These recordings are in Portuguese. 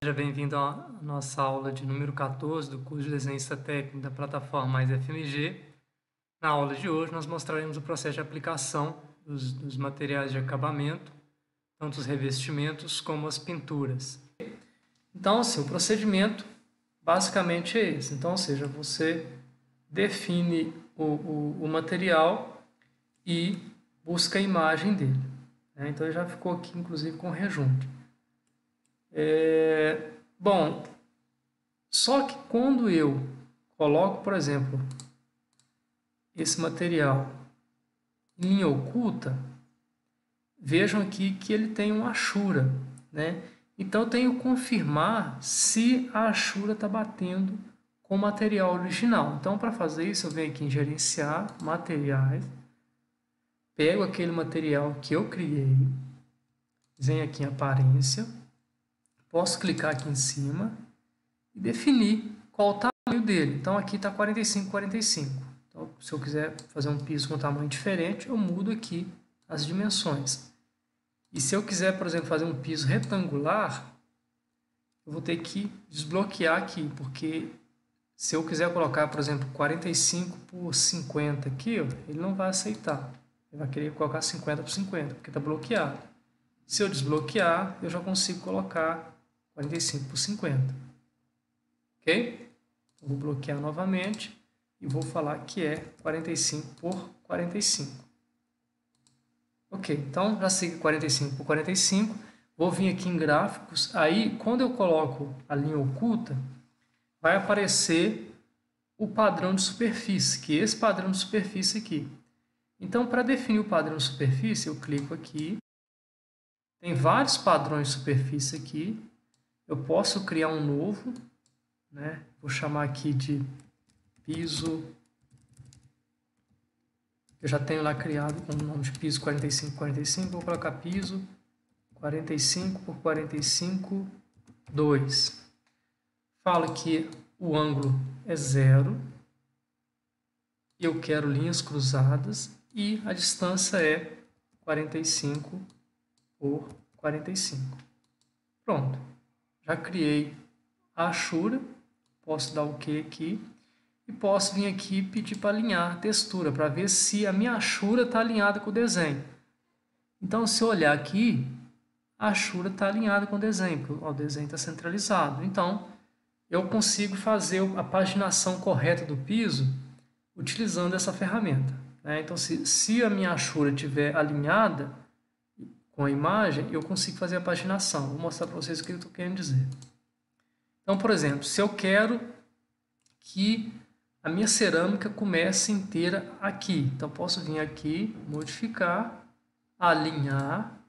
Seja bem-vindo à nossa aula de número 14 do curso de Desenhista Técnico da plataforma Mais FMG. Na aula de hoje, nós mostraremos o processo de aplicação dos materiais de acabamento, tanto os revestimentos como as pinturas. Então, assim, o procedimento basicamente é esse. Então, ou seja, você define o material e busca a imagem dele, né? Então, ele já ficou aqui, inclusive, com rejunte. Bom, só que quando eu coloco, por exemplo, esse material em linha oculta, vejam aqui que ele tem uma achura, né? Então eu tenho que confirmar se a achura está batendo com o material original. Então, para fazer isso, eu venho aqui em gerenciar materiais, pego aquele material que eu criei, venho aqui em aparência, posso clicar aqui em cima e definir qual o tamanho dele. Então aqui está 45, 45. Então, se eu quiser fazer um piso com um tamanho diferente, eu mudo aqui as dimensões. E se eu quiser, por exemplo, fazer um piso retangular, eu vou ter que desbloquear aqui, porque se eu quiser colocar, por exemplo, 45 por 50 aqui, ó, ele não vai aceitar. Ele vai querer colocar 50 por 50, porque está bloqueado. Se eu desbloquear, eu já consigo colocar 45 por 50. Ok? Eu vou bloquear novamente e vou falar que é 45 por 45. Ok, então já segui 45 por 45. Vou vir aqui em gráficos. Aí, quando eu coloco a linha oculta, vai aparecer o padrão de superfície, que é esse padrão de superfície aqui. Então, para definir o padrão de superfície, eu clico aqui. Tem vários padrões de superfície aqui. Eu posso criar um novo, né? Vou chamar aqui de piso. Eu já tenho lá criado com o nome de piso 45 por 45. Vou colocar piso 45 por 45, 2. Falo que o ângulo é 0. Eu quero linhas cruzadas e a distância é 45 por 45. Pronto. Já criei a achura. Posso dar OK aqui. E posso vir aqui e pedir para alinhar a textura, para ver se a minha achura está alinhada com o desenho. Então, se eu olhar aqui, a achura está alinhada com o desenho, porque o desenho está centralizado. Então, eu consigo fazer a paginação correta do piso utilizando essa ferramenta, né? Então, se a minha achura estiver alinhada com a imagem, eu consigo fazer a paginação. Vou mostrar para vocês o que eu estou querendo dizer. Então, por exemplo, se eu quero que a minha cerâmica comece inteira aqui, então posso vir aqui, modificar, alinhar,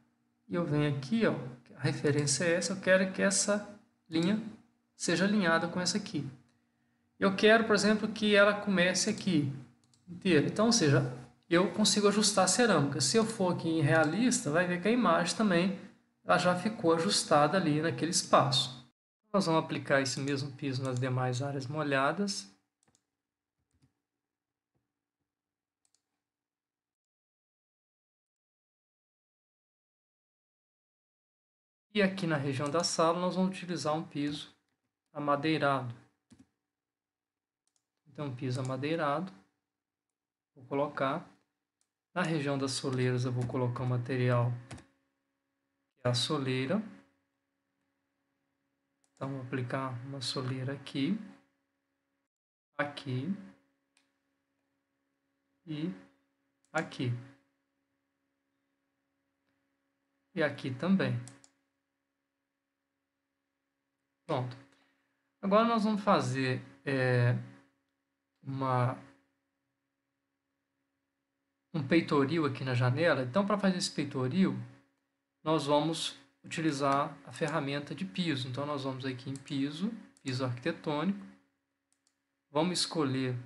e eu venho aqui, ó, a referência é essa, eu quero que essa linha seja alinhada com essa aqui. Eu quero, por exemplo, que ela comece aqui inteira. Então, ou seja, eu consigo ajustar a cerâmica. Se eu for aqui em realista, vai ver que a imagem também ela já ficou ajustada ali naquele espaço. Nós vamos aplicar esse mesmo piso nas demais áreas molhadas. E aqui na região da sala nós vamos utilizar um piso amadeirado. Então, um piso amadeirado, vou colocar. Na região das soleiras eu vou colocar o material que é a soleira. Então, vou aplicar uma soleira aqui, aqui e aqui. E aqui também. Pronto. Agora nós vamos fazer um peitoril aqui na janela. Então, para fazer esse peitoril, nós vamos utilizar a ferramenta de piso. Então, nós vamos aqui em piso, piso arquitetônico. Vamos escolher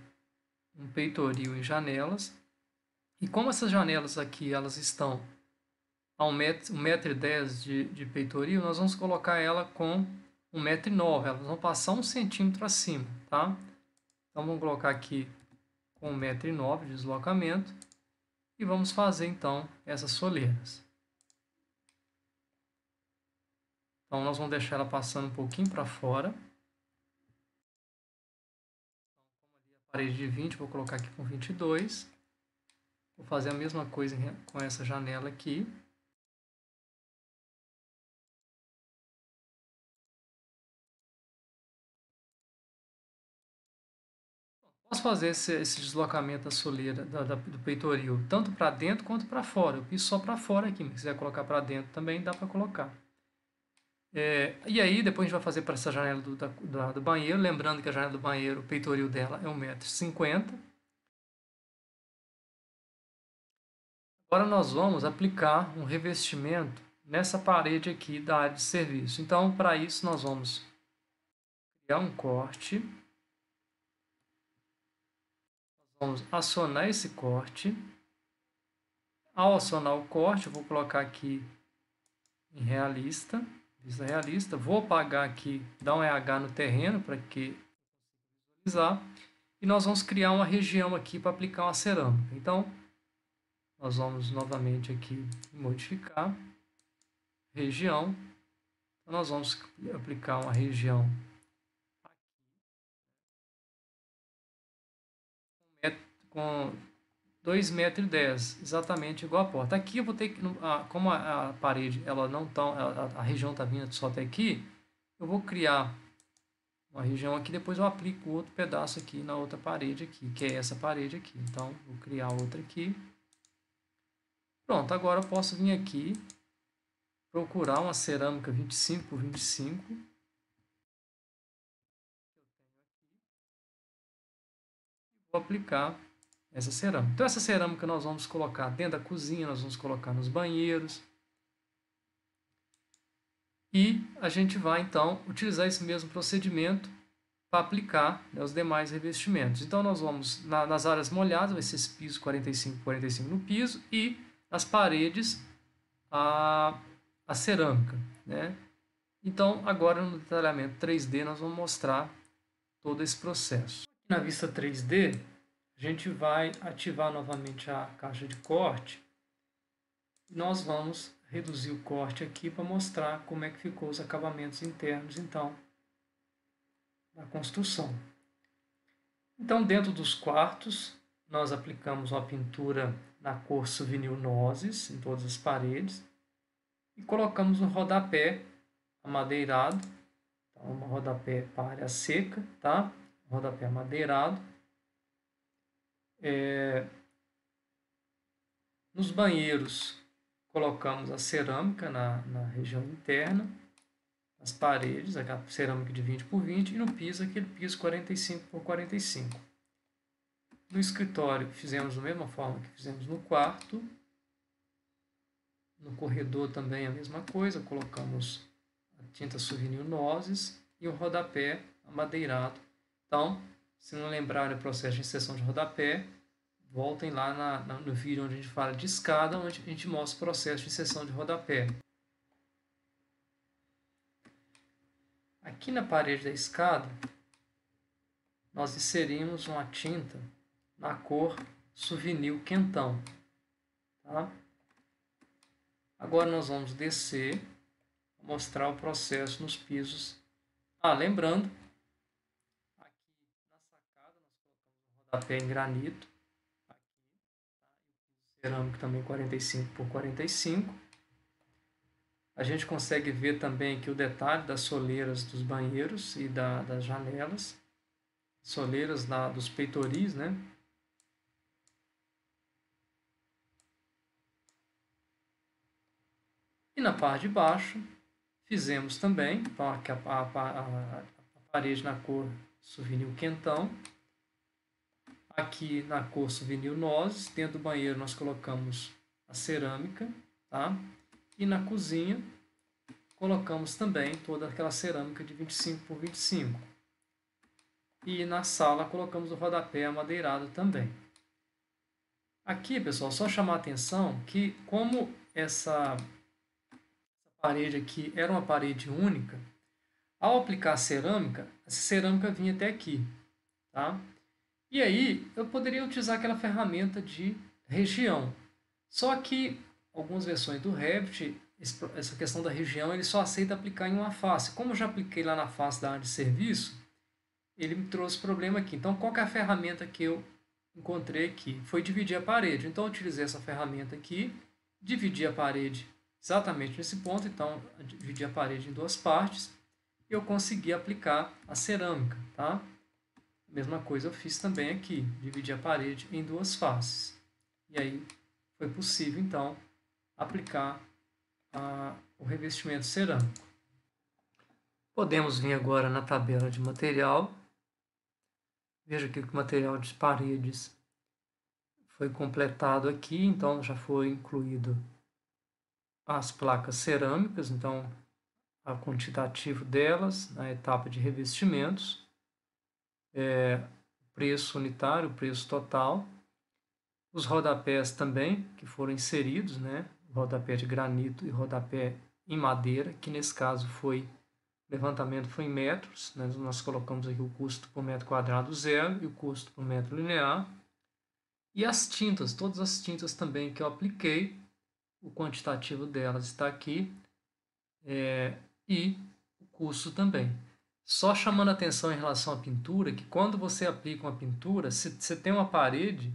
um peitoril em janelas. E como essas janelas aqui elas estão a 1,10 m de peitoril, nós vamos colocar ela com 1,9 m. Elas vão passar 1 centímetro acima, tá? Então, vamos colocar aqui com 1,9 m de deslocamento e vamos fazer, então, essas soleiras. Então, nós vamos deixar ela passando um pouquinho para fora. A parede de 20, vou colocar aqui com 22. Vou fazer a mesma coisa com essa janela aqui. Posso fazer esse deslocamento da soleira do peitoril, tanto para dentro quanto para fora. Eu fiz só para fora aqui, mas se quiser colocar para dentro também dá para colocar. E aí depois a gente vai fazer para essa janela do banheiro, lembrando que a janela do banheiro, o peitoril dela é 1,50 m. Agora nós vamos aplicar um revestimento nessa parede aqui da área de serviço. Então, para isso nós vamos criar um corte. Vamos acionar esse corte. Ao acionar o corte, eu vou colocar aqui em realista, vista realista. Vou apagar aqui, dar um EH no terreno para que visualizar. E nós vamos criar uma região aqui para aplicar uma cerâmica. Então, nós vamos novamente aqui modificar região. Então, nós vamos aplicar uma região com 2,10 m, exatamente igual a porta. Aqui eu vou ter que, como a parede, ela não tá, a região está vindo só até aqui, eu vou criar uma região aqui, depois eu aplico outro pedaço aqui na outra parede aqui, que é essa parede aqui. Então, vou criar outra aqui. Pronto, agora eu posso vir aqui, procurar uma cerâmica 25 por 25. Vou aplicar essa cerâmica. Então, essa cerâmica nós vamos colocar dentro da cozinha, nós vamos colocar nos banheiros. E a gente vai, então, utilizar esse mesmo procedimento para aplicar, né, os demais revestimentos. Então, nós vamos, nas áreas molhadas, vai ser esse piso 45 por 45 no piso, e nas paredes, a cerâmica, né? Então, agora no detalhamento 3D, nós vamos mostrar todo esse processo. Na vista 3D, a gente vai ativar novamente a caixa de corte. Nós vamos reduzir o corte aqui para mostrar como é que ficou os acabamentos internos, então, da construção. Então, dentro dos quartos, nós aplicamos uma pintura na cor Souvenir Nozes em todas as paredes e colocamos um rodapé amadeirado, então, um rodapé para área seca, tá? Um rodapé amadeirado. Nos banheiros, colocamos a cerâmica na região interna, nas paredes, a cerâmica de 20 por 20, e no piso, aquele piso 45 por 45. No escritório, fizemos da mesma forma que fizemos no quarto. No corredor também a mesma coisa, colocamos a tinta Souvenir Nozes e o rodapé amadeirado. Então, se não lembrarem o processo de inserção de rodapé, voltem lá no vídeo onde a gente fala de escada, onde a gente mostra o processo de inserção de rodapé. Aqui na parede da escada, nós inserimos uma tinta na cor Souvenir Quentão. Tá? Agora nós vamos descer, mostrar o processo nos pisos. Lembrando, aqui na sacada nós colocamos um rodapé em granito. Aqui, tá? Cerâmico também 45 por 45. A gente consegue ver também aqui o detalhe das soleiras dos banheiros e das janelas. Soleiras dos peitoris, né? E na parte de baixo, fizemos também a parede na cor Souvenir Quentão. Aqui na cor Souvenir Nozes. Dentro do banheiro nós colocamos a cerâmica, tá? E na cozinha colocamos também toda aquela cerâmica de 25 por 25. E na sala colocamos o rodapé amadeirado também. Aqui, pessoal, só chamar a atenção que como essa parede aqui era uma parede única, ao aplicar a cerâmica, essa cerâmica vinha até aqui, tá? E aí eu poderia utilizar aquela ferramenta de região. Só que algumas versões do Revit essa questão da região, ele só aceita aplicar em uma face. Como eu já apliquei lá na face da área de serviço, ele me trouxe problema aqui. Então, qual que é a ferramenta que eu encontrei aqui? Foi dividir a parede. Então, eu utilizei essa ferramenta aqui, dividi a parede exatamente nesse ponto. Então, eu dividi a parede em duas partes e eu consegui aplicar a cerâmica, tá? Mesma coisa eu fiz também aqui, dividi a parede em duas faces. E aí foi possível, então, aplicar o revestimento cerâmico. Podemos vir agora na tabela de material. Veja aqui que o material de paredes foi completado aqui, então já foi incluído as placas cerâmicas, então o quantitativo delas, na etapa de revestimentos, preço unitário, preço total, os rodapés também, que foram inseridos, né? Rodapé de granito e rodapé em madeira, que nesse caso foi, o levantamento foi em metros, né? Nós colocamos aqui o custo por metro quadrado zero e o custo por metro linear. E as tintas, todas as tintas também que eu apliquei, o quantitativo delas está aqui, e o custo também. Só chamando a atenção em relação à pintura, que quando você aplica uma pintura, se você tem uma parede,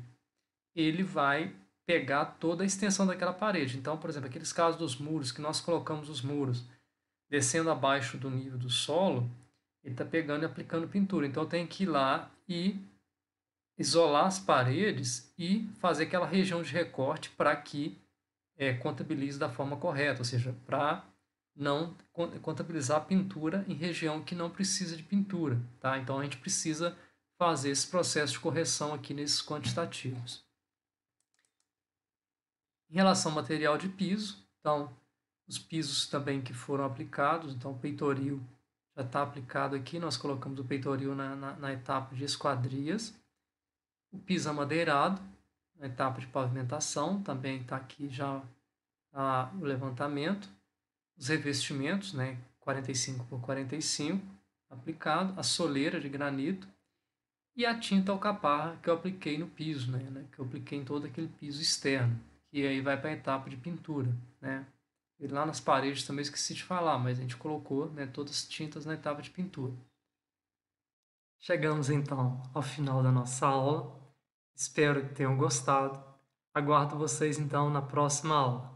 ele vai pegar toda a extensão daquela parede. Então, por exemplo, aqueles casos dos muros, que nós colocamos os muros descendo abaixo do nível do solo, ele está pegando e aplicando pintura. Então, eu tenho que ir lá e isolar as paredes e fazer aquela região de recorte para que contabilize da forma correta, ou seja, para não contabilizar a pintura em região que não precisa de pintura. Tá? Então, a gente precisa fazer esse processo de correção aqui nesses quantitativos. Em relação ao material de piso, então, os pisos também que foram aplicados, então o peitoril já está aplicado aqui, nós colocamos o peitoril na etapa de esquadrias. O piso amadeirado, na etapa de pavimentação, também está aqui já o levantamento. Os revestimentos, né, 45 por 45, aplicado. A soleira de granito e a tinta alcaparra que eu apliquei no piso, né, que eu apliquei em todo aquele piso externo, que aí vai para a etapa de pintura, né. E lá nas paredes também esqueci de falar, mas a gente colocou, né, todas as tintas na etapa de pintura. Chegamos então ao final da nossa aula. Espero que tenham gostado. Aguardo vocês então na próxima aula.